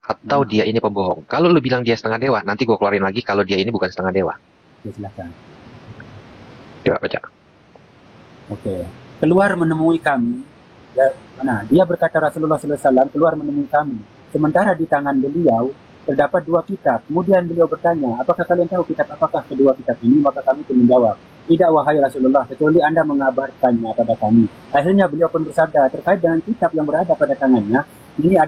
atau dia ini pembohong. Kalau lu bilang dia setengah dewa, nanti gue keluarin lagi kalau dia ini bukan setengah dewa. Ya, silakan. Coba baca. Oke. Keluar menemui kami. Ya, dia berkata Rasulullah SAW keluar menemui kami. Sementara di tangan beliau terdapat 2 kitab. Kemudian beliau bertanya, apakah kalian tahu kitab apakah kedua kitab ini? Maka kami pun menjawab, tidak wahai Rasulullah, kecuali Anda mengabarkannya pada kami. Akhirnya beliau pun bersabda, terkait dengan kitab yang berada pada tangannya, ini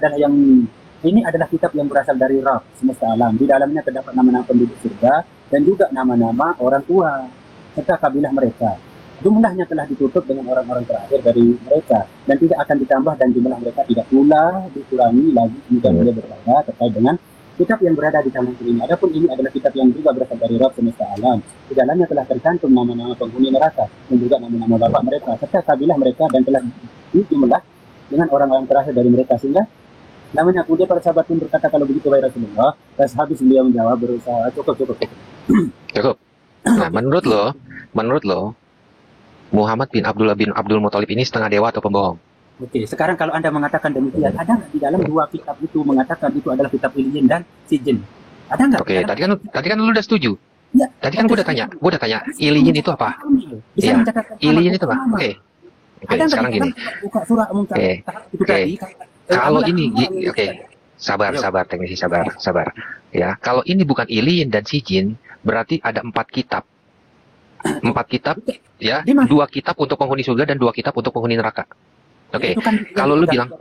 adalah kitab yang berasal dari Rabb semesta alam. Di dalamnya terdapat nama-nama penduduk surga dan juga nama-nama orang tua serta kabilah mereka. Jumlahnya telah ditutup dengan orang-orang terakhir dari mereka dan tidak akan ditambah, dan jumlah mereka tidak pula dikurangi lagi. Kemudian dia berkata terkait dengan kitab yang berada di tangan ini. Adapun ini adalah kitab yang juga berasal dari Rabb semesta alam. Di dalamnya telah tercantum nama-nama penghuni neraka dan juga nama-nama bapak mereka serta kabilah mereka, dan telah dijumlah dengan orang-orang terakhir dari mereka. Sehingga namanya kemudian para sahabat pun berkata, kalau begitu wahai Rasulullah. Dan habis beliau menjawab berusaha cukup. Cukup. Nah, menurut lo, Muhammad bin Abdullah bin Abdul Muthalib ini setengah dewa atau pembohong? Oke, sekarang kalau Anda mengatakan demikian, ada nggak di dalam 2 kitab itu mengatakan itu adalah kitab Iliyin dan Sijin? Ada nggak? Oke, tadi kan lu udah setuju. Ya, tadi kan gue udah tanya, Iliyin itu apa? Iya, Iliyin itu apa? Oke, sekarang gini. Buka surah Oke. Kalau ini, sabar teknisi, sabar. Ya, kalau ini bukan Iliyin dan Sijin, berarti ada 4 kitab. 4 kitab, ya, 2 kitab untuk penghuni surga dan 2 kitab untuk penghuni neraka. Oke, kalau lu bilang,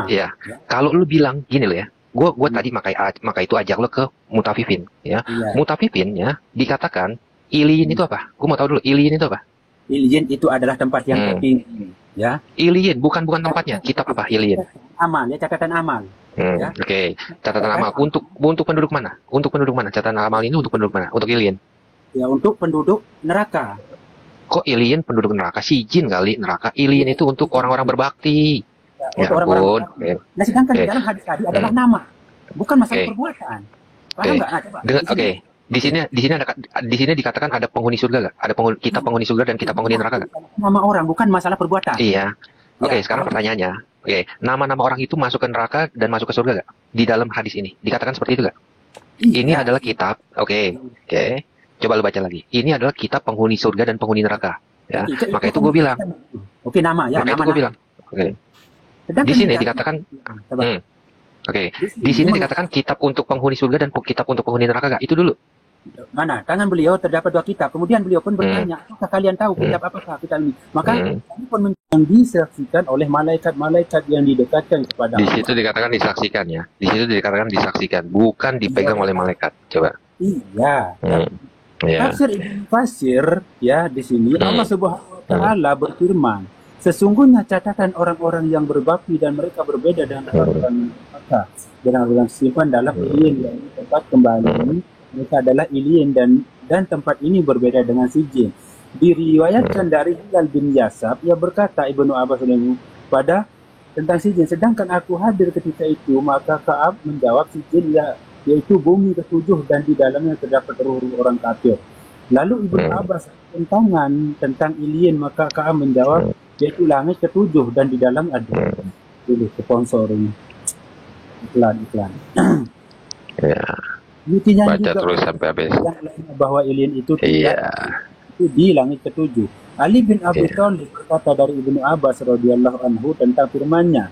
ya, kalau lu bilang gini lo ya, gue tadi maka itu ajak lo ke Mutafifin, ya. Mutafifin, ya, dikatakan Iliyin itu apa? Gue mau tahu dulu, Iliyin itu apa? Iliyin itu adalah tempat yang tertinggi, ya. Iliyin bukan tempatnya, kitab apa Iliyin? Amal, ya, catatan amal. Ya. Oke, catatan amal untuk penduduk mana? Untuk penduduk mana? Catatan amal ini untuk penduduk mana? Untuk Iliyin? Ya, untuk penduduk neraka. Kok Iliyin penduduk neraka? Sijin kali neraka. Iliyin itu untuk orang-orang berbakti. Ya ampun. Nah, sedangkan di dalam hadis tadi adalah nama, bukan masalah perbuatan. Paham nggak? Oke. Di sini dikatakan ada penghuni surga nggak? Ada kitab penghuni surga dan kitab penghuni neraka nggak? Nama orang, bukan masalah perbuatan. Iya. Oke, sekarang pertanyaannya. Oke, nama-nama orang itu masuk ke neraka dan masuk ke surga nggak? Di dalam hadis ini dikatakan seperti itu nggak? Ini adalah kitab. Oke. Coba lu baca lagi. Ini adalah kitab penghuni surga dan penghuni neraka. Ya, maka itu gue bilang. Oke, nama ya. Maka itu gue bilang. Oke. Di sini dikatakan. Oke. Di sini dikatakan kitab untuk penghuni surga dan kitab untuk penghuni neraka gak? Itu dulu. Mana? Tangan beliau terdapat 2 kitab. Kemudian beliau pun bertanya, apakah kalian tahu kitab apakah kitab ini? Maka kami pun disaksikan oleh malaikat-malaikat yang didekatkan kepada Allah. Di situ dikatakan disaksikan, ya. Di situ dikatakan disaksikan, bukan dipegang oleh malaikat. Coba. Iya. Tafsir Ibnu Katsir, ya, di sini Allah Subhanahu wa taala berfirman, sesungguhnya catatan orang-orang yang berbakti dan mereka berbeda dengan orang-orang neraka dengan orang simpan dalam Iliyin, yang tempat kembali mereka adalah Iliyin, dan tempat ini berbeda dengan Sijin. Diriwayatkan dari Hilal bin Yasab, ia berkata Ibnu Abbas pada tentang Sijin, sedangkan aku hadir ketika itu, maka Ka'ab menjawab, Sijin yaitu bumi ke-7 dan di dalamnya terdapat ruh-ruh orang kafir. Lalu Ibnu Abbas tentangan tentang Iliyin, maka Ka'ab menjawab, yaitu langit ke-7 dan di dalam ada dulu sponsor ini iklan. Ya. Intinya baca terus sampai habis. Bahwa Iliyin itu tidak itu di langit ke-7. Ali bin Abi Thalib berkata dari Ibnu Abbas radhiyallahu anhu tentang firman-Nya,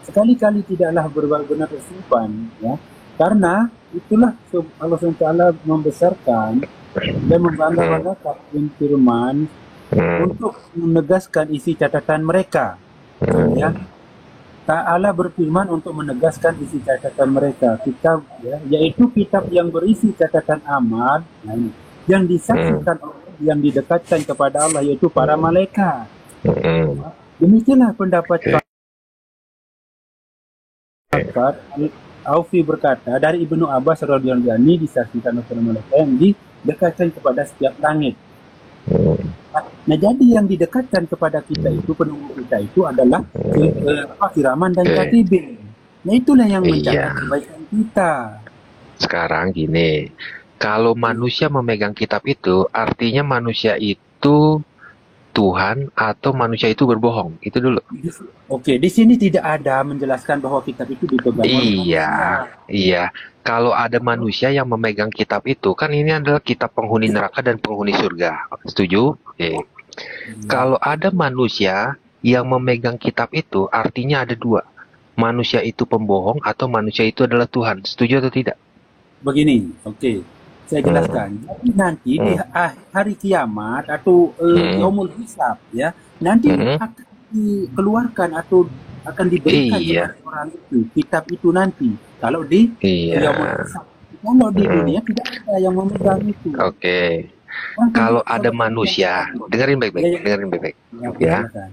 sekali-kali tidaklah benar bersimpan, ya. Karena itulah Allah SWT membesarkan dan membanggakan firman untuk menegaskan isi catatan mereka. Ya, Ta'ala berfirman untuk menegaskan isi catatan mereka. Kitab, ya, yaitu kitab yang berisi catatan amal, yang disaksikan yang didekatkan kepada Allah, yaitu para malaikat. Demikianlah pendapat Aufi berkata dari Ibnu Abbas radhiyallahu anhu, disaksikan oleh malaikat yang didekatkan kepada setiap langit. Nah, jadi yang didekatkan kepada kita itu, penunggu kita itu adalah kiraman dan katibin. Nah, itulah yang mencatat kebaikan kita. Sekarang gini, kalau manusia memegang kitab itu, artinya manusia itu Tuhan atau manusia itu berbohong? Itu dulu. Oke, di sini tidak ada menjelaskan bahwa kitab itu dipegang oleh Iya, manusia. iya. Kalau ada manusia yang memegang kitab itu, kan ini adalah kitab penghuni neraka dan penghuni surga. Setuju? Oke. Ya. Kalau ada manusia yang memegang kitab itu, artinya ada dua. Manusia itu pembohong atau manusia itu adalah Tuhan. Setuju atau tidak? Begini, oke. Saya Hmm, jelaskan. Jadi nanti di hmm, hari kiamat atau hmm, yaumul hisab ya, nanti hmm. akan dikeluarkan atau akan diberikan Iya, kepada orang itu kitab itu nanti. Kalau di iya. yaumul hisab. Kalau di Hmm, dunia tidak ada yang memegang itu. oke. Orang kan Kalau ada coba manusia, dengerin ya, baik-baik, ya, dengerin baik-baik. ya, oke, Ya, silakan.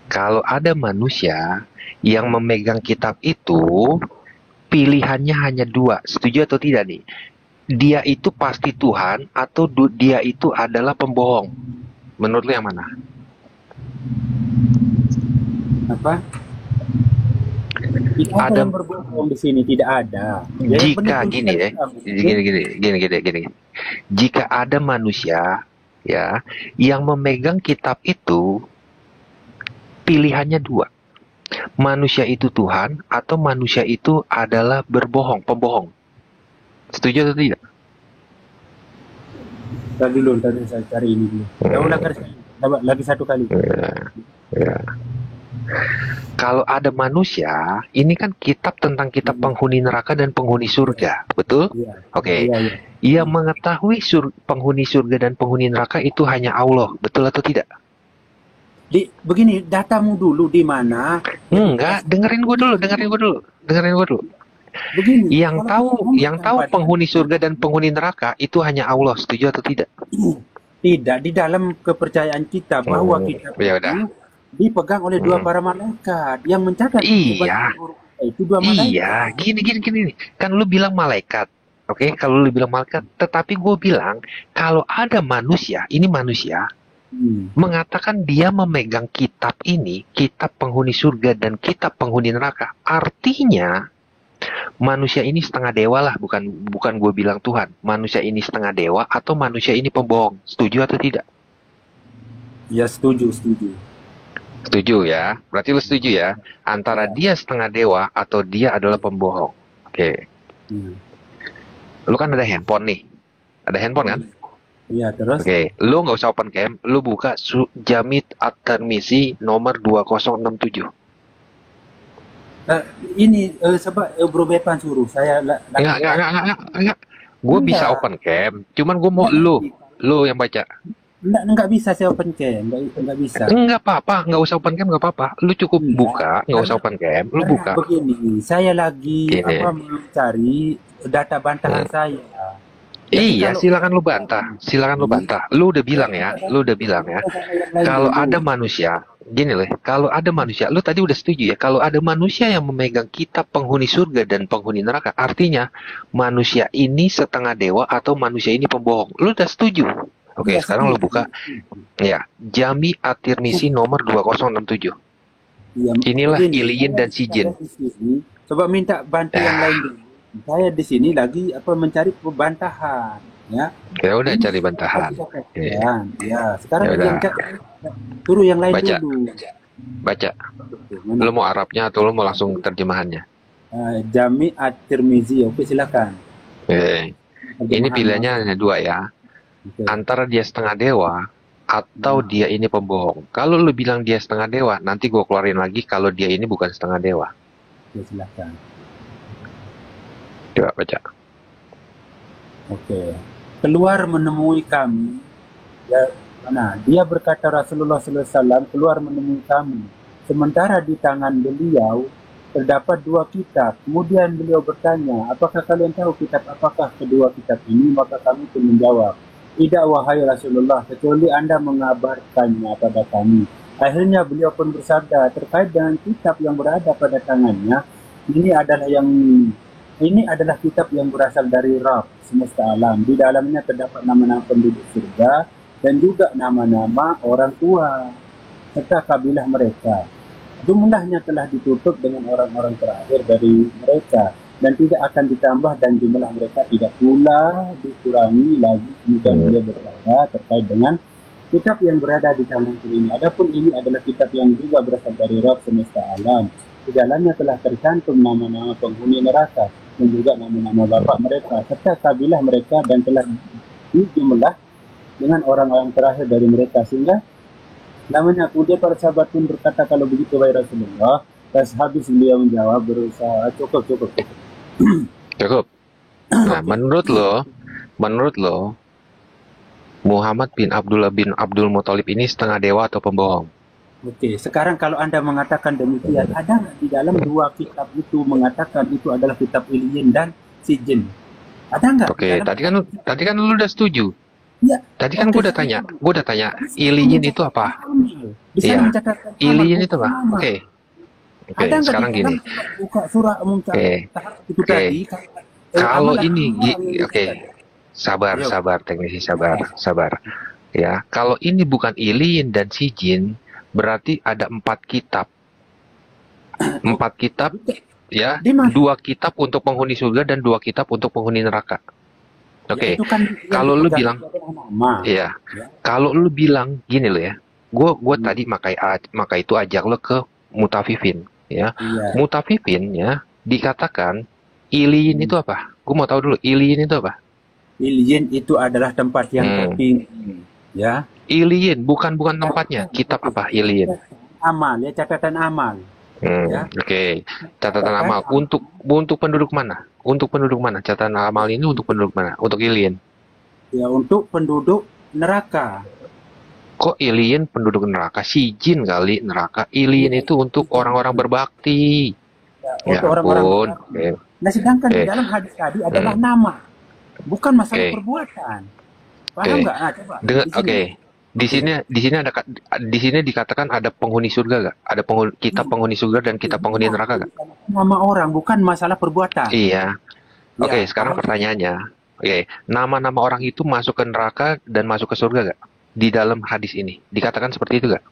kalau ada manusia yang memegang kitab itu, pilihannya hanya dua. Setuju atau tidak nih? Dia itu pasti Tuhan atau dia itu adalah pembohong. Menurut lu yang mana? Apa? Tidak ada Ada yang berbohong di sini, tidak ada. Ya, yang jika benar-benar gini ya, Islam, ya. gini. Jika ada manusia ya yang memegang kitab itu, pilihannya dua. Manusia itu Tuhan atau manusia itu adalah berbohong, pembohong. Setuju atau tidak? Tadi saya cari ini dulu. Ya ulang lagi satu kali. Ya, ya. Kalau ada manusia, ini kan kitab tentang kitab penghuni neraka dan penghuni surga, betul? Iya, Oke. iya, iya. Ia mengetahui penghuni surga dan penghuni neraka itu hanya Allah, betul atau tidak? Begini, datamu dulu di mana? Enggak, dengerin gue dulu. Begini, Yang kalau tahu, kita yang ngomongkan tahu pada penghuni surga dan penghuni neraka itu hanya Allah, setuju atau tidak? tidak di dalam kepercayaan kita bahwa kitab Ya udah. itu dipegang oleh dua Hmm. para malaikat yang mencatat Iya, kebaikan buruk kita itu dua malaikat. iya. Gini. Kan lu bilang malaikat. Oke, kalau lu bilang malaikat, tetapi gue bilang kalau ada manusia, ini manusia Hmm. mengatakan dia memegang kitab ini, kitab penghuni surga dan kitab penghuni neraka. Artinya manusia ini setengah dewa lah, bukan bukan gue bilang Tuhan. Manusia ini setengah dewa atau manusia ini pembohong. Setuju atau tidak? Ya, setuju, setuju. Setuju ya. Berarti lu setuju ya. Antara Ya. dia setengah dewa atau dia adalah pembohong. Oke. Hmm. Lu kan ada handphone nih. Ada handphone kan? Iya, terus Oke. Lu nggak usah open cam. Lu buka Jamit At-Tirmizi nomor 2067. eh, ini sebab Bro Bepan suruh saya Enggak. Gue bisa enggak, open cam. Cuman gue mau enggak, lu yang baca. enggak bisa saya open cam, enggak bisa. Enggak apa-apa. Nggak usah open cam, nggak apa-apa. Lu cukup Enggak, buka. Nggak usah karena open cam. Lu karena buka. begini, saya lagi Gini. mencari data bantahan saya. Jadi Iya, kalau silakan lu bantah. Silakan lu bantah. Lu udah bilang ya. Lu udah bilang ya. yang lain Kalau dulu. ada manusia, gini loh, kalau ada manusia, lu tadi udah setuju ya, kalau ada manusia yang memegang kitab penghuni surga dan penghuni neraka, artinya manusia ini setengah dewa atau manusia ini pembohong. Lu udah setuju? Oke, Iya, sekarang lu setuju. buka ya, Jami At-Tirmizi nomor 2067. Iya, Inilah begini, Iliyin dan Sijin. saya di sini coba minta bantu yang lain Ya, dulu. Saya di sini lagi mencari bantahan, ya. ya udah Ini cari bantahan. saya Ya, katakan, ya. Sekarang ya yang udah, suruh yang lain baca, dulu. baca. Oke, Lu mana? mau Arabnya atau lu mau langsung terjemahannya? Jami At-Tirmizi, oke silakan. Ini Terjemahan pilihannya hanya dua ya. Oke, Antara dia setengah dewa atau dia ini pembohong. Kalau lu bilang dia setengah dewa, nanti gue keluarin lagi kalau dia ini bukan setengah dewa. oke, silakan. Coba baca. Oke. Keluar menemui kami. Ya, dia berkata Rasulullah SAW keluar menemui kami. Sementara di tangan beliau terdapat dua kitab. Kemudian beliau bertanya, apakah kalian tahu kitab apakah kedua kitab ini? Maka kami pun menjawab, tidak wahai Rasulullah, kecuali Anda mengabarkannya pada kami. Akhirnya beliau pun bersabda, terkait dengan kitab yang berada pada tangannya, ini adalah kitab yang berasal dari Rabb semesta alam. Di dalamnya terdapat nama-nama penduduk surga dan juga nama-nama orang tua serta kabilah mereka. Jumlahnya telah ditutup dengan orang-orang terakhir dari mereka dan tidak akan ditambah, dan jumlah mereka tidak pula dikurangi lagi. Kemudian dia berkata terkait dengan kitab yang berada di tanganku ini. Adapun ini adalah kitab yang juga berasal dari Rabb semesta alam. Di dalamnya telah tercantum nama-nama penghuni neraka dan juga nama-nama bapak mereka serta kabilah mereka dan telah dijumlah dengan orang-orang terakhir dari mereka sehingga namanya. Kemudian para sahabat pun berkata, kalau begitu wahai Rasulullah. Dan habis beliau menjawab berusaha cukup. Cukup. Nah, menurut lo, Muhammad bin Abdullah bin Abdul Muthalib ini setengah dewa atau pembohong? Oke, sekarang kalau Anda mengatakan demikian, ada nggak di dalam dua kitab itu mengatakan itu adalah kitab Iliyin dan Sijin? Ada nggak? Oke, tadi kan lu udah setuju. Ya. Tadi kan gue udah tanya, Iliyin itu apa? Iya. Iliyin itu apa? Oke, sekarang gini. Buka surah itu tadi. Kalau ini, sabar, teknisi sabar. Ya, kalau ini bukan Iliyin dan Sijin, berarti ada 4 kitab. 4 kitab, ya, 2 kitab untuk penghuni surga dan 2 kitab untuk penghuni neraka. Oke, kalau lu bilang, iya, kalau lu bilang gini lo ya, gue tadi maka itu ajak lo ke Mutafifin, ya, Mutafifin ya dikatakan Iliyin itu apa? Gue mau tahu dulu, Iliyin itu apa? Iliyin itu adalah tempat yang tertinggi, ya. Iliyin bukan tempatnya, kitab apa Iliyin? Amal, ya, catatan amal. Ya. Oke. Catatan amal untuk penduduk mana? Untuk penduduk mana? Catatan amal ini untuk penduduk mana? Untuk Iliyin? Ya, untuk penduduk neraka. Kok Iliyin penduduk neraka? Sijin kali neraka. Iliyin itu untuk orang-orang berbakti. Ya, untuk orang-orang. Nah, sedangkan di dalam hadis tadi adalah nama, bukan masalah perbuatan. Paham nggak? Nah, coba. Di sini dikatakan ada penghuni surga gak? Ada kitab penghuni surga dan kitab penghuni neraka gak? Nama orang, bukan masalah perbuatan. Iya. Oke, sekarang pertanyaannya. Nama-nama orang itu masuk ke neraka dan masuk ke surga gak? Di dalam hadis ini dikatakan seperti itu gak?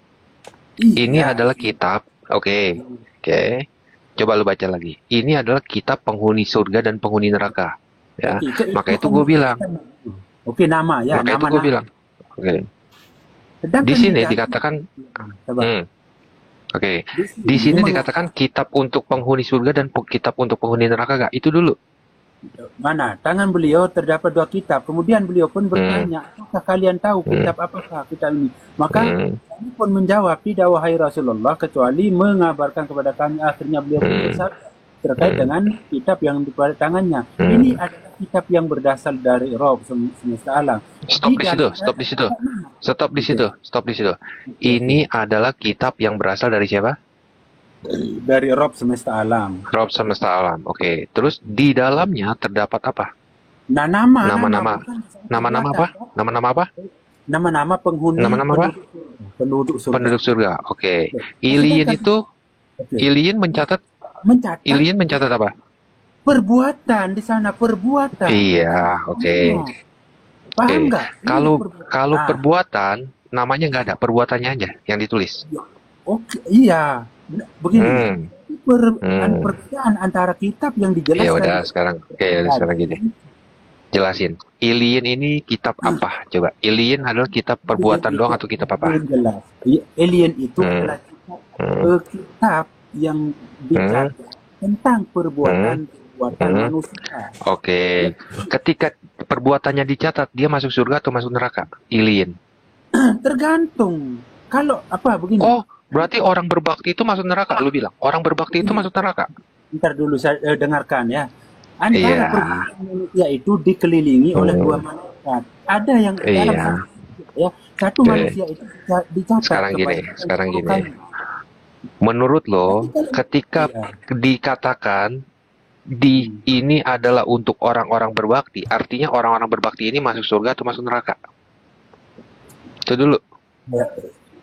Ini adalah kitab. Oke. Coba lu baca lagi. Ini adalah kitab penghuni surga dan penghuni neraka. Ya. Maka itu gue bilang. Nama ya. Maka itu gue bilang. Di sini dikatakan, di sini dikatakan kitab untuk penghuni surga dan kitab untuk penghuni neraka gak? Itu dulu. Mana? Tangan beliau terdapat 2 kitab. Kemudian beliau pun bertanya, apakah kalian tahu kitab apakah kitab ini? Maka kami pun menjawab, tidak wahai Rasulullah, kecuali mengabarkan kepada kami. Akhirnya beliau pun bersabda terkait dengan kitab yang di tangannya. Ini adalah kitab yang berasal dari Rabb semesta alam. Stop di situ. Ini adalah kitab yang berasal dari siapa? Dari Rabb semesta alam. Rabb semesta alam. Oke. Terus di dalamnya terdapat apa? Nama-nama apa? Nama-nama penghuni. Nama-nama apa? Penduduk surga. Oke. Iliyin itu Iliyin mencatat apa? Perbuatan di sana, perbuatan. Iya, Paham nggak? Kalau perbuatan namanya nggak ada, perbuatannya aja yang ditulis. Iya. Begini. Perbedaan antara kitab yang dijelaskan. Ya udah sekarang gini. Jelasin. Iliyin ini kitab apa? Coba. Iliyin adalah kitab perbuatan doang atau kitab apa? Jelas. Iliyin itu adalah kitab yang bicara tentang perbuatan manusia. Oke. Ketika perbuatannya dicatat, dia masuk surga atau masuk neraka? Iliyin. Tergantung. Kalau begini. Oh, berarti orang berbakti itu masuk neraka, lu bilang. Orang berbakti itu masuk neraka. Ntar dulu saya dengarkan ya. Antara perbuatan manusia itu dikelilingi oleh 2 malaikat. Ada yang dalam satu manusia itu dicatat. Sekarang gini. Menurut lo, ketika dikatakan ini adalah untuk orang-orang berbakti, artinya orang-orang berbakti ini masuk surga atau masuk neraka? Itu dulu. Ya,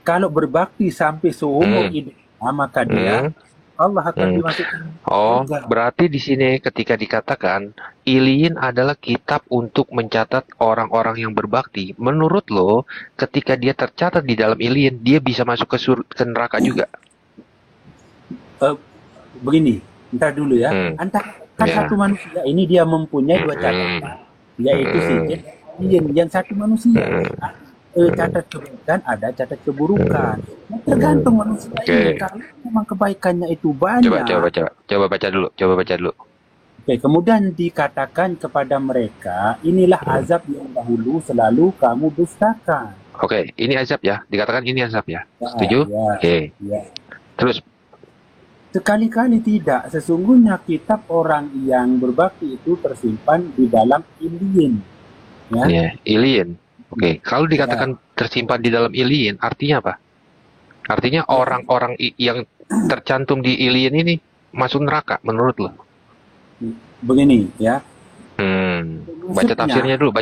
kalau berbakti sampai seumur hidup, maka dia Allah akan dimasukkan. Oh, berarti di sini ketika dikatakan Iliyin adalah kitab untuk mencatat orang-orang yang berbakti. Menurut lo, ketika dia tercatat di dalam Iliyin, dia bisa masuk ke neraka juga? Begini, ntar dulu ya. Antara satu manusia ini dia mempunyai 2 catatan, yaitu Sijin, yang satu manusia. catat kebaikan, ada catat keburukan. Nah, tergantung manusia ini. Kalau memang kebaikannya itu banyak. Coba baca dulu. Oke, kemudian dikatakan kepada mereka, inilah azab yang dahulu selalu kamu dustakan. Oke, ini azab ya. Dikatakan ini azab ya. Setuju? Ya, Oke. ya. Terus Sekali-kali tidak. Sesungguhnya kitab orang yang berbakti itu tersimpan di dalam iliyin. Ya, iliyin. Oke, kalau dikatakan tersimpan di dalam iliyin, artinya apa? Artinya orang-orang yang tercantum di iliyin ini masuk neraka menurut lo? Begini ya. Baca tafsirnya dulu.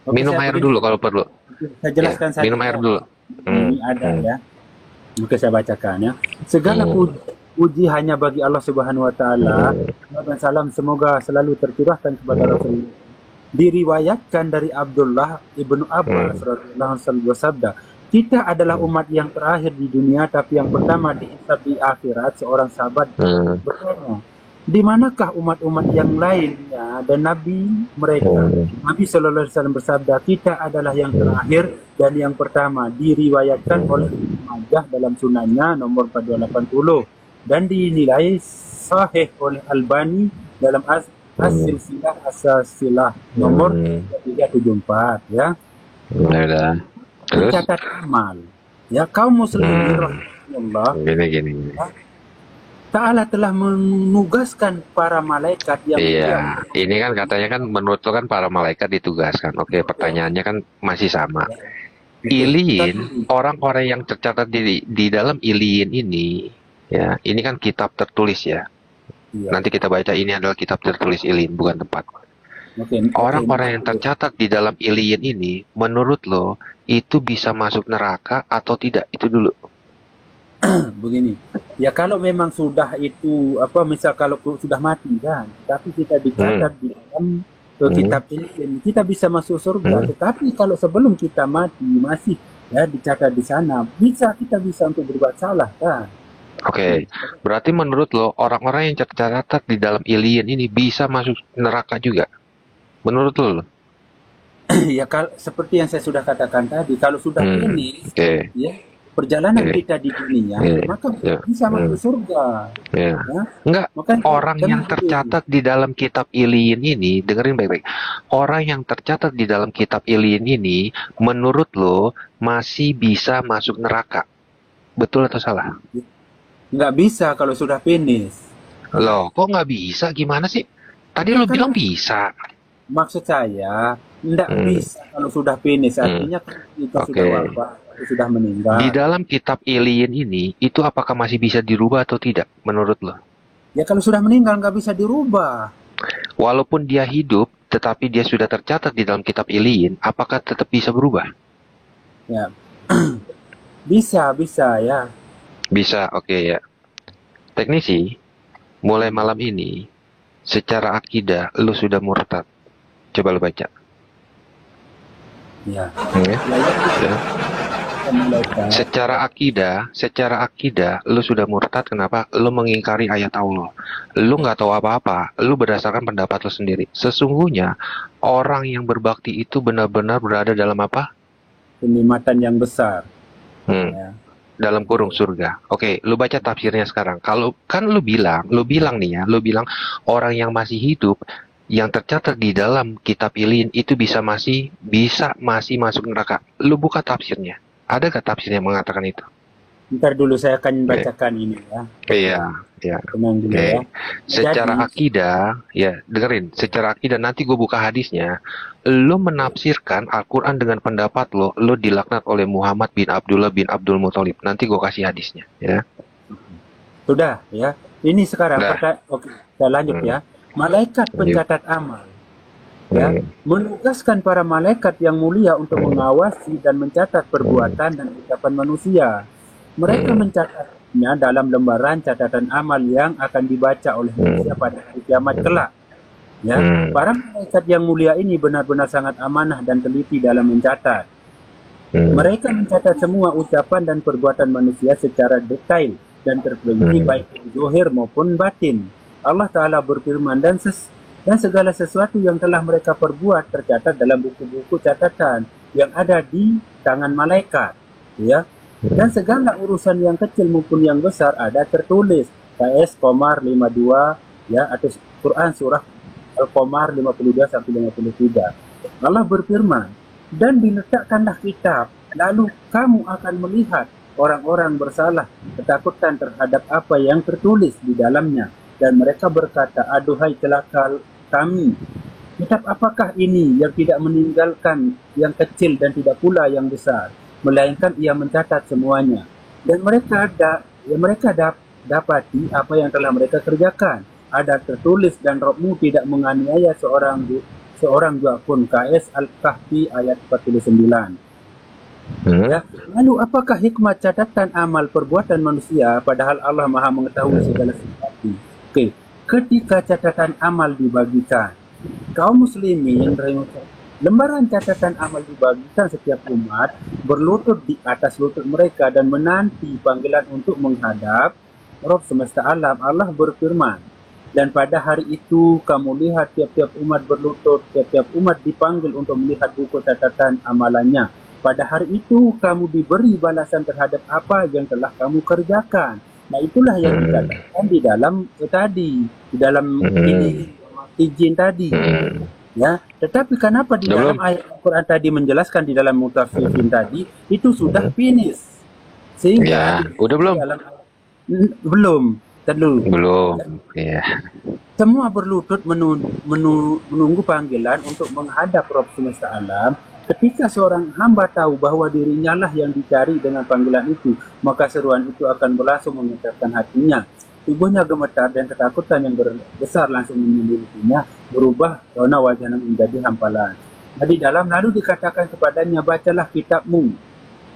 Oke, Minum air dulu kalau perlu. Saya jelaskan saja. Minum air dulu. Ini ada ya. Oke, saya bacakan ya. Segala puji hanya bagi Allah Subhanahu wa taala. Dan salam semoga selalu tercurahkan kepada Rasulullah. Diriwayatkan dari Abdullah ibnu Abbas radhiyallahu anhu bersabda, kita adalah umat yang terakhir di dunia, tapi yang pertama dihisab di akhirat. Seorang sahabat bertanya, di manakah umat-umat yang lainnya? Dan Nabi mereka, Nabi Sallallahu Alaihi Wasallam bersabda, kita adalah yang terakhir dan yang pertama. Diriwayatkan oleh Ibnu Majah dalam sunannya nomor 480 dan dinilai sahih oleh Albani dalam As-Silsilah As-Silsilah nomor 374 ya. Terus Catat amal. Ya, kaum muslimin rahimahullah. Gini. Ya, Ta'ala telah menugaskan para malaikat yang ini kan katanya kan menurut lo kan para malaikat ditugaskan. Oke, pertanyaannya kan masih sama. Iliyin, orang-orang yang tercatat di dalam iliyin ini, ya, ini kan kitab tertulis ya. Nanti kita baca ini adalah kitab tertulis iliyin, bukan tempat. Orang-orang yang tercatat di dalam iliyin ini, menurut lo, itu bisa masuk neraka atau tidak? Itu dulu. Begini, ya kalau memang sudah itu misal kalau sudah mati kan, tapi kita dicatat di dalam kitab ini, kita bisa masuk surga. Tetapi kalau sebelum kita mati masih ya dicatat di sana, kita bisa untuk berbuat salah kan. Oke, berarti menurut lo orang-orang yang tercatat di dalam iliyin ini bisa masuk neraka juga? Menurut lo? Ya kalau seperti yang saya sudah katakan tadi, kalau sudah ini ya perjalanan kita di dunia, maka bisa masuk surga. Ya? Enggak, orang yang tercatat di dalam kitab iliyin ini, dengerin baik-baik. Orang yang tercatat di dalam kitab iliyin ini, menurut lo masih bisa masuk neraka. Betul atau salah? Nggak bisa kalau sudah finish. Loh, kok nggak bisa? Gimana sih? Tadi lo bilang bisa. Maksud saya, nggak bisa kalau sudah finish. Artinya itu sudah wafat, sudah meninggal. Di dalam kitab iliyin ini, itu apakah masih bisa dirubah atau tidak, menurut lo? Ya kalau sudah meninggal nggak bisa dirubah. Walaupun dia hidup, tetapi dia sudah tercatat di dalam kitab iliyin, apakah tetap bisa berubah? Ya, bisa ya. Bisa, oke ya. Teknisi, mulai malam ini, secara akidah, lu sudah murtad. Coba lu baca. Ya. Secara akidah, lu sudah murtad. Kenapa? Lu mengingkari ayat Allah. Lu nggak tahu apa-apa. Lu berdasarkan pendapat lu sendiri. Sesungguhnya orang yang berbakti itu benar-benar berada dalam apa? Kenikmatan yang besar. Ya. Dalam kurung surga. Oke, lu baca tafsirnya sekarang. Kalau kan lu bilang nih ya, lu bilang orang yang masih hidup yang tercatat di dalam kitab iliyin itu masih masuk neraka. Lu buka tafsirnya. Ada gak tafsir yang mengatakan itu? Ntar dulu saya akan bacakan ini ya. Iya. Tenang dulu ya. Secara akidah, ya dengerin. Secara akidah nanti gue buka hadisnya. Lu menafsirkan Al-Quran dengan pendapat lu dilaknat oleh Muhammad bin Abdullah bin Abdul Muthalib. Nanti gue kasih hadisnya, ya. Sudah, ya. Ini sekarang. Oke, kita lanjut ya. Malaikat pencatat amal. Ya, menugaskan para malaikat yang mulia untuk mengawasi dan mencatat perbuatan dan ucapan manusia. Mereka mencatatnya dalam lembaran catatan amal yang akan dibaca oleh manusia pada hari kiamat kelak. Ya, para malaikat yang mulia ini benar-benar sangat amanah dan teliti dalam mencatat. Mereka mencatat semua ucapan dan perbuatan manusia secara detail dan terperinci baik zahir maupun batin. Allah Ta'ala berfirman, dan dan segala sesuatu yang telah mereka perbuat tercatat dalam buku-buku catatan yang ada di tangan malaikat, ya. Dan segala urusan yang kecil maupun yang besar ada tertulis. KS Qamar 52, ya, atau Quran surah Al-Qamar 52 sampai 53. Allah berfirman, dan diletakkanlah kitab, lalu kamu akan melihat orang-orang bersalah ketakutan terhadap apa yang tertulis di dalamnya, dan mereka berkata, aduhai celaka kami, kitab apakah ini yang tidak meninggalkan yang kecil dan tidak pula yang besar, melainkan ia mencatat semuanya, dan mereka dapati apa yang telah mereka kerjakan ada tertulis, dan Rabbmu tidak menganiaya seorang jua pun. KS Al-Kahfi ayat 49. Ya. Lalu apakah hikmah catatan amal perbuatan manusia padahal Allah Maha mengetahui segala sesuatu? Oke, ketika catatan amal dibagikan, kaum muslimin, lembaran catatan amal dibagikan, setiap umat berlutut di atas lutut mereka dan menanti panggilan untuk menghadap Rabb semesta alam. Allah berfirman, dan pada hari itu kamu lihat tiap-tiap umat berlutut, tiap-tiap umat dipanggil untuk melihat buku catatan amalannya. Pada hari itu kamu diberi balasan terhadap apa yang telah kamu kerjakan. Nah, itulah yang dikatakan di dalam di dalam ini izin tadi. Ya, tetapi kenapa di dalam ayat Al-Quran tadi menjelaskan di dalam mutaffifin tadi itu sudah finish, sehingga udah belum? Belum. Ya. Semua berlutut menunggu panggilan untuk menghadap Rabb semesta alam. Ketika seorang hamba tahu bahwa dirinya lah yang dicari dengan panggilan itu, maka seruan itu akan berlangsung menggetarkan hatinya. Tubuhnya gemetar dan ketakutan yang besar langsung menyelidupnya, berubah warna wajahnya menjadi hampalan. Di dalam lalu dikatakan kepadanya, bacalah kitabmu.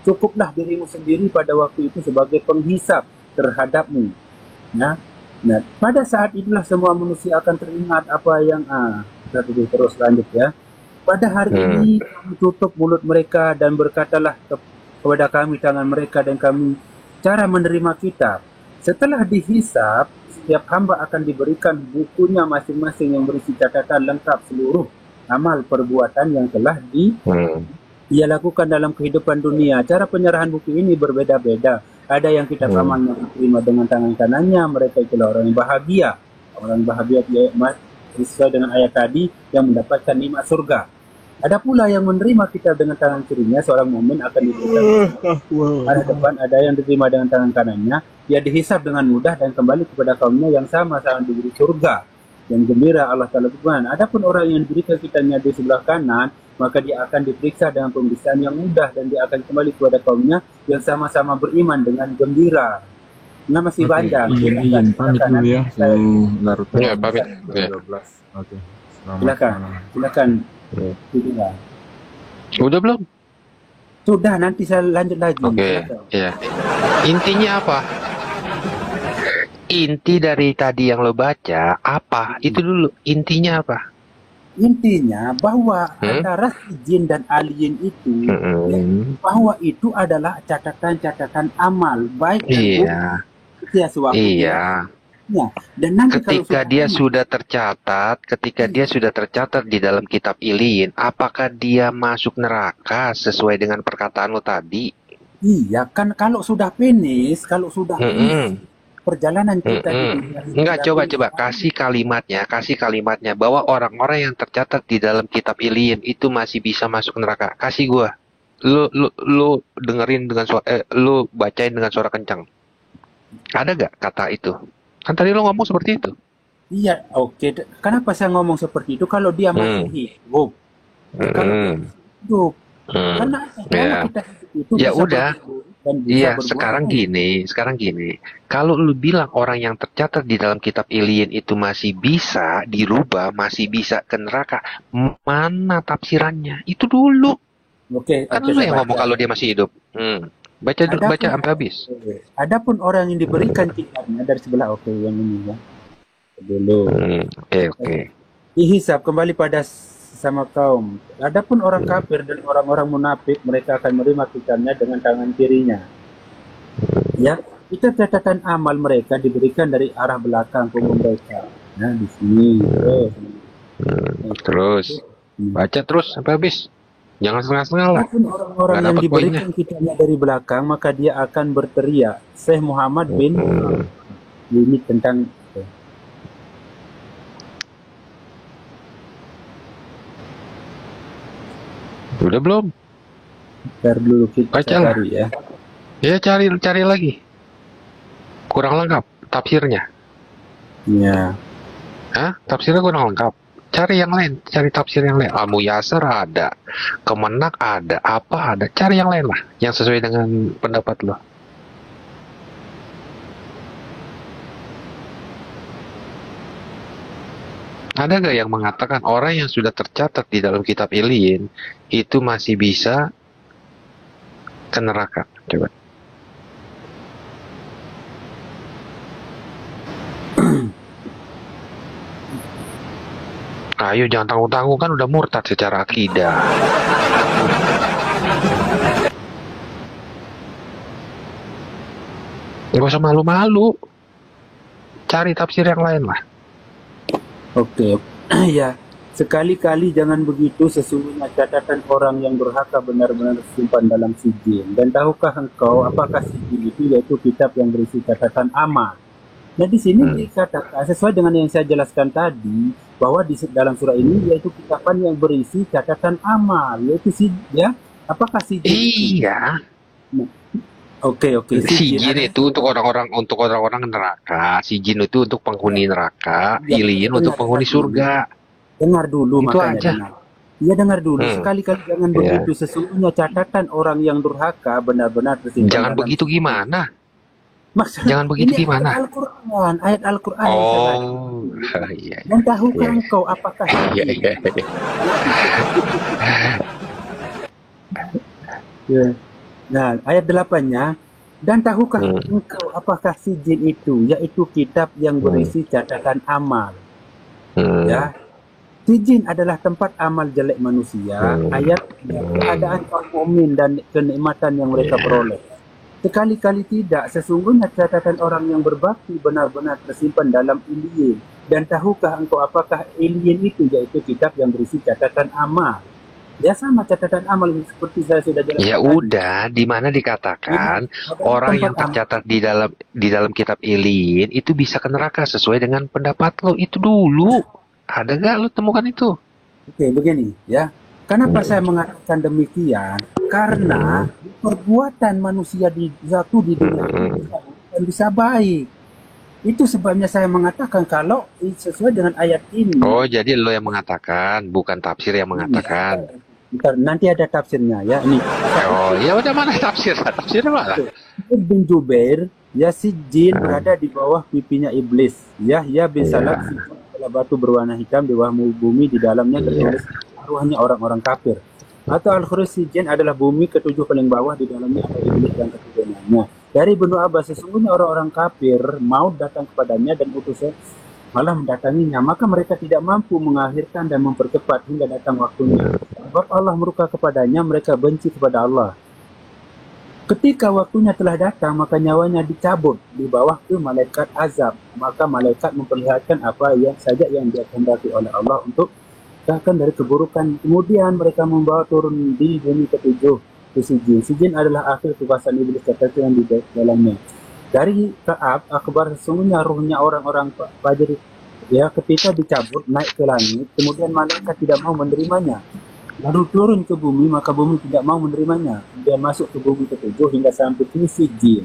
Cukuplah dirimu sendiri pada waktu itu sebagai penghisap terhadapmu. Nah, pada saat itulah semua manusia akan teringat apa yang terus lanjut, ya. Pada hari ini kami tutup mulut mereka dan berkatalah kepada kami tangan mereka dan kami cara menerima kitab. Setelah dihisap, setiap hamba akan diberikan bukunya masing-masing yang berisi catatan lengkap seluruh amal perbuatan yang telah ia lakukan dalam kehidupan dunia. Cara penyerahan buku ini berbeda-beda. Ada yang kitab amalnya diterima dengan tangan kanannya, mereka itulah orang yang bahagia. Orang bahagia sesuai dengan ayat tadi yang mendapatkan nikmat surga. Ada pula yang menerima kitab dengan tangan kirinya, seorang mukmin akan diberikan ada depan, ada yang diterima dengan tangan kanannya, ia dihisab dengan mudah dan kembali kepada kaumnya yang sama-sama diberi surga yang gembira. Allah Ta'ala berfirman, adapun orang yang diberikan kitabnya di sebelah kanan, maka dia akan diperiksa dengan pemeriksaan yang mudah dan dia akan kembali kepada kaumnya yang sama-sama beriman dengan gembira. Nah, masih panjang. Pamit dulu ya. Naruto. Ya, pamit. Oke. Silakan. Udah belum? Sudah, nanti saya lanjut lagi. Oke. Ya. Intinya apa? Inti dari tadi yang lo baca apa? Itu dulu. Intinya apa? Intinya bahwa antara jin dan alien itu, bahwa itu adalah catatan-catatan amal baik dan buruk. Iya. Ya. Dan nanti ketika dia sudah tercatat di dalam kitab Iliyin, apakah dia masuk neraka sesuai dengan perkataan lo tadi? Iya, kan kalau sudah finish, perjalanan kita enggak, coba kasih kalimatnya bahwa orang-orang yang tercatat di dalam kitab Iliyin itu masih bisa masuk neraka. Kasih gua. Lu dengerin dengan suara lu bacain dengan suara kencang. Ada gak kata itu? Kan tadi lo ngomong seperti itu. Iya, oke. Kenapa saya ngomong seperti itu? Kalau dia masih hidup, karena kita itu ya udah. Iya, sekarang gini. Kalau lu bilang orang yang tercatat di dalam kitab Iliyin itu masih bisa dirubah, masih bisa ke neraka, mana tafsirannya? Itu dulu. Oke. Kan lu yang ngomong kalau dia masih hidup. Baca sampai habis. Adapun orang yang diberikan kitabnya dari sebelah, yang ini ya. Dulu. Oke. Dihisab kembali pada sama kaum. Adapun orang kafir dan orang-orang munafik, mereka akan menerima kitabnya dengan tangan kirinya. Ya, itu catatan amal mereka diberikan dari arah belakang punggung mereka. Nah, di sini. Terus baca terus sampai habis. Jangan setengah-setengah lah. Adapun orang-orang Nggak yang dapat diberikan kitabnya dari belakang, maka dia akan berteriak. Syekh Muhammad bin ini tentang Udah belum? ntar dulu kita Baca lah. cari ya. Ya cari lagi. Kurang lengkap tafsirnya. Ya. Hah? Tafsirnya kurang lengkap. Cari yang lain, cari tafsir yang lain. Al-Muyassar ada, Kemenak ada, apa ada. Cari yang lain lah, yang sesuai dengan pendapat lo. Ada nggak yang mengatakan orang yang sudah tercatat di dalam kitab Iliyin itu masih bisa ke neraka? Coba. Ayo jangan tanggung-tanggung, kan udah murtad secara akidah. Gak usah malu-malu. Cari tafsir yang lain lah. Oke. Ya. Sekali-kali jangan begitu, sesungguhnya catatan orang yang durhaka benar-benar tersimpan dalam sijil. Dan tahukah engkau apakah sijil itu, yaitu kitab yang berisi catatan amal. Nah di sini dikatakan sesuai dengan yang saya jelaskan tadi, bahwa di dalam surah ini yaitu kitaban yang berisi catatan amal, yaitu ya. Apakah sijil? Iya. Oke. Sijin itu untuk orang-orang neraka, sijin itu untuk penghuni neraka, Iliyin untuk penghuni surga. Dengar dulu, Itu makanya aja. dengar. Iya dengar dulu. Sekali-kali jangan begitu. Sesungguhnya catatan orang yang durhaka benar-benar tersimpan. Jangan begitu gimana? Maksudnya, Jangan begitu ini gimana? Ayat Al-Quran. Oh, iya. Dan tahukah engkau apakah Iya. Ya. Nah, ayat 8-nya, dan tahukah engkau apakah sijil itu, yaitu kitab yang berisi catatan amal. Ya. Sijin adalah tempat amal jelek manusia. Ayat keadaan kaum mukmin dan kenikmatan yang mereka peroleh. Sekali-kali tidak, sesungguhnya catatan orang yang berbakti benar-benar tersimpan dalam Iliyin. Dan tahukah engkau apakah Iliyin itu, yaitu kitab yang berisi catatan amal. Ya sama catatan amal seperti saya sudah jelaskan. Ya udah, di mana dikatakan orang yang tercatat di dalam kitab Iliyin itu bisa ke neraka sesuai dengan pendapat lo itu dulu. Ada gak lo temukan itu? Oke, begini ya. Kenapa saya mengatakan demikian? Karena perbuatan manusia di dunia ini bisa baik. Itu sebabnya saya mengatakan kalau sesuai dengan ayat ini. Oh, jadi lo yang mengatakan, bukan tafsir yang mengatakan. Bentar, nanti ada tafsirnya ya. Ini. Oh, ya udah, mana tafsir? Tafsirnya mana? Bin Jubair, ya si jin berada di bawah pipinya iblis. Yahya bin Salam batu berwarna hitam di bawah bumi, di dalamnya tertulis arwahnya orang-orang kafir. Atau Al-Khuruj Sijin adalah bumi ketujuh paling bawah, di dalamnya ada iblis yang ketujuhnya. Nah, dari Ibnu Abbas, sesungguhnya orang-orang kafir maut datang kepadanya dan utusnya malah mendatanginya, maka mereka tidak mampu mengakhirkan dan mempercepat hingga datang waktunya. Sebab Allah murka kepadanya, mereka benci kepada Allah. Ketika waktunya telah datang, maka nyawanya dicabut di bawah ke malaikat azab. Maka malaikat memperlihatkan apa saja yang dia kehendaki oleh Allah untuk bahkan dari keburukan. Kemudian mereka membawa turun di bumi ketujuh ke Sijin. Sijin adalah akhir kekuasaan iblis yang di dalamnya. Dari Ka'ab Akbar, sesungguhnya ruhnya orang-orang Fajr ya ketika dicabut naik ke langit, kemudian malaikat tidak mau menerimanya. Lalu turun ke bumi, maka bumi tidak mau menerimanya. Dia masuk ke bumi ketujuh hingga sampai ke Sijin.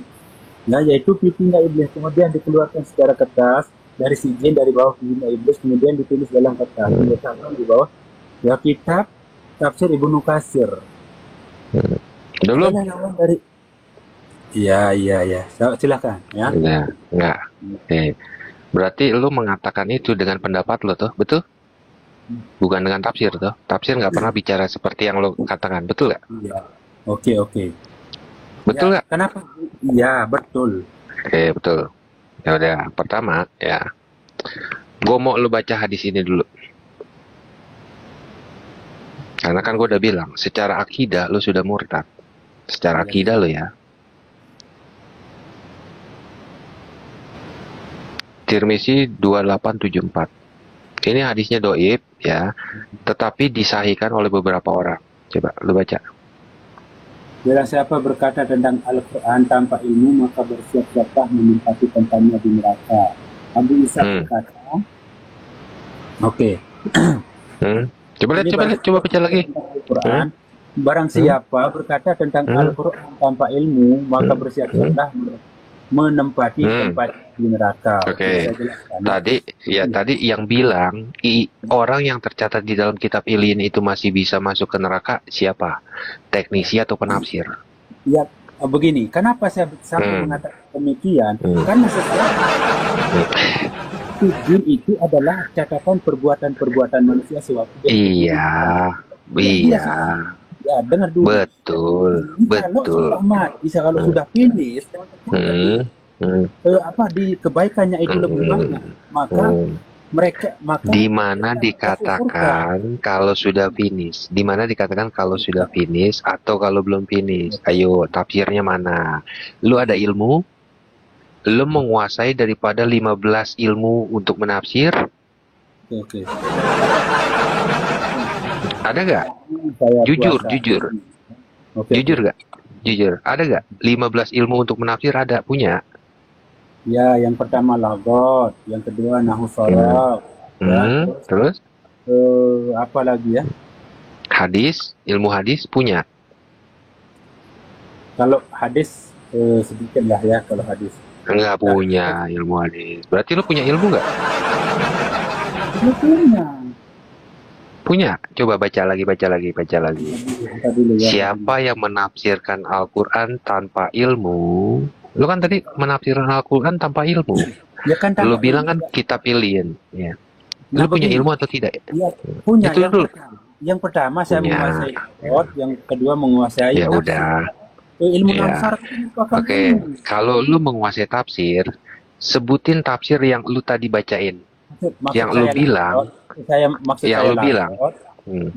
Nah, yaitu pipinya iblis. Kemudian dikeluarkan secara kertas dari Sijin, dari bawah pipinya iblis, kemudian ditulis dalam kertas. Diletakkan di bawah ya kitab tafsir Ibnu Katsir. Belum? Dari iya. Silakan ya. Enggak. Oke. Berarti lu mengatakan itu dengan pendapat lo tuh, betul? Bukan dengan tafsir tuh. Tafsir nggak pernah bicara seperti yang lo katakan, betul nggak? Iya. Oke. Betul nggak? Kenapa? Iya, betul. Oke, betul. Ya udah, pertama ya, gue mau lo baca hadis ini dulu. Karena kan gue udah bilang, secara akidah lo sudah murtad. Secara akidah lo ya. Tirmizi 2874. Ini hadisnya doib ya, tetapi disahihkan oleh beberapa orang. Coba lu baca. Bila siapa berkata tentang Al-Quran tanpa ilmu, maka bersiap-siaplah menempati tempatnya di neraka. Abu Isa berkata, oke. Coba baca lagi. Al-Quran, barang siapa berkata tentang Al-Quran tanpa ilmu, maka bersiap-siaplah menempati tempat di neraka. Oke. Tadi yang bilang orang yang tercatat di dalam kitab Iliin itu masih bisa masuk ke neraka siapa? Teknisi atau penafsir? Ya, begini. Kenapa saya sampai mengatakan demikian? Karena jin itu adalah catatan perbuatan-perbuatan manusia sewaktu. Iya. Ya, dengar dulu. Betul. Kalau sudah finish, di kebaikannya itu lebih banyak, maka di mana dikatakan kalau sudah finish? Di mana dikatakan kalau sudah finish atau kalau belum finish? Ayo, tafsirnya mana? Lu ada ilmu? Lu menguasai daripada 15 ilmu untuk menafsir? Oke. Ada gak? Jujur. Okay. Jujur. Ada gak? 15 ilmu untuk menafsir ada? Punya? Ya, yang pertama lagot, yang kedua nahu sharaf. Terus? Apa lagi ya? Hadis, ilmu hadis punya? Kalau hadis sedikit lah ya kalau hadis. Enggak punya ilmu hadis. Berarti lu punya ilmu nggak? Punya. Coba baca lagi. Siapa yang menafsirkan Al-Quran tanpa ilmu? Lu kan tadi menafsirkan Al-Quran tanpa ilmu. Ya kan, lu bilang kan kitab Iliin. Ya. Lu punya ilmu atau tidak? Ya, punya. Itu dulu. Yang pertama saya menguasai yang kedua menguasai. Ya udah. Ilmu ya. Oke. Kalau lu menguasai tafsir, sebutin tafsir yang lu tadi bacain. Yang lu bilang.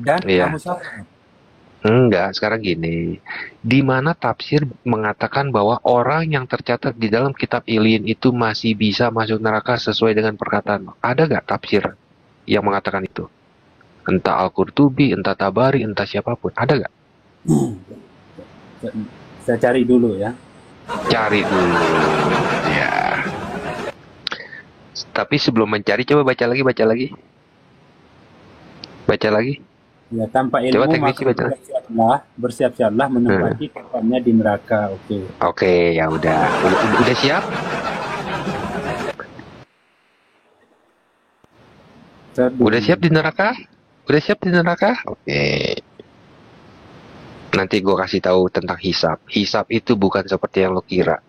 Dan ya. Enggak, sekarang gini. Di mana tafsir mengatakan bahwa orang yang tercatat di dalam kitab Iliin itu masih bisa masuk neraka sesuai dengan perkataan. Ada gak tafsir yang mengatakan itu? Entah Al-Qurtubi, entah Tabari, entah siapapun. Ada gak? Saya cari dulu ya. Cari dulu. Ya. Tapi sebelum mencari, coba baca lagi. Ya, tanpa ilmu maka bersiap-siaplah menempati tempatnya di neraka. Oke, ya udah siap? Udah siap di neraka? Oke. Nanti gue kasih tahu tentang hisab. Hisab itu bukan seperti yang lo kira.